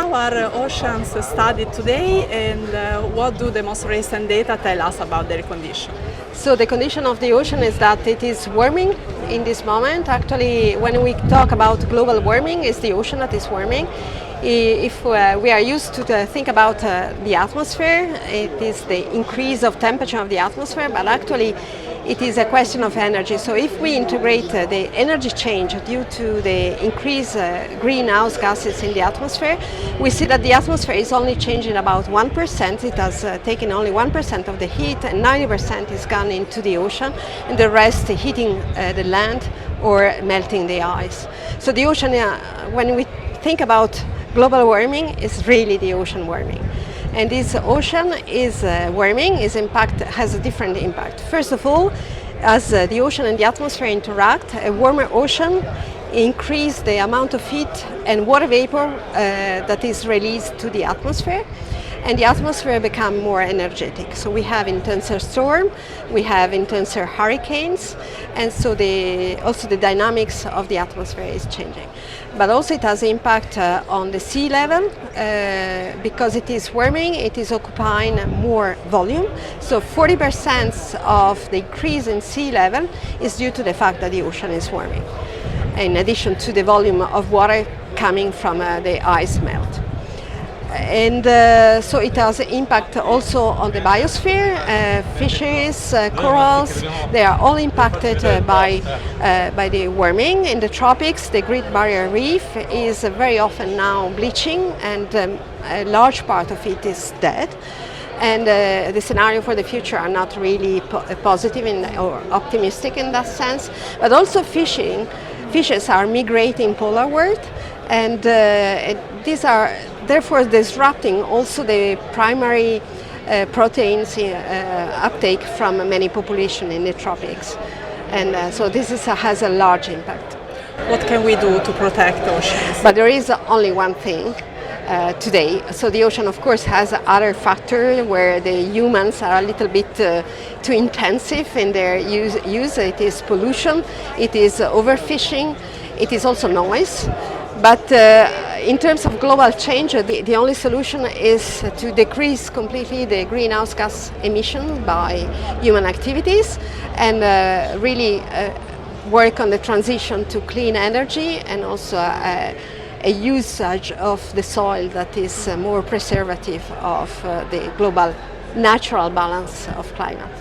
How are oceans studied today, and what do the most recent data tell us about their condition? So the condition of the ocean is that it is warming in this moment. Actually, when we talk about global warming, it's the ocean that is warming. If we are used to think about the atmosphere, it is the increase of temperature of the atmosphere, but actually it is a question of energy. So if we integrate the energy change due to the increased greenhouse gases in the atmosphere, we see that the atmosphere is only changing about 1%. It has taken only 1% of the heat, and 90% is gone into the ocean, and the rest heating the land or melting the ice. So the ocean, when we think about global warming, is really the ocean warming. And this ocean is warming, has a different impact. First of all, as the ocean and the atmosphere interact, a warmer ocean increases the amount of heat and water vapor that is released to the atmosphere, and the atmosphere becomes more energetic. So we have intenser storm, we have intenser hurricanes, and so also the dynamics of the atmosphere is changing. But also it has impact on the sea level because it is warming, it is occupying more volume. So 40% of the increase in sea level is due to the fact that the ocean is warming, in addition to the volume of water coming from the ice melt. And so it has impact also on the biosphere, fishes, corals. They are all impacted by the warming. In the tropics, the Great Barrier Reef is very often now bleaching, and a large part of it is dead. And the scenario for the future are not really positive or optimistic in that sense. But also fishes are migrating polarward, and these are therefore disrupting also the primary proteins uptake from many populations in the tropics. And so this has a large impact. What can we do to protect oceans? But there is only one thing today. So the ocean, of course, has other factors where the humans are a little bit too intensive in their use. It is pollution, it is overfishing, it is also noise. But in terms of global change, the only solution is to decrease completely the greenhouse gas emission by human activities, and really work on the transition to clean energy, and also a usage of the soil that is more preservative of the global natural balance of climate.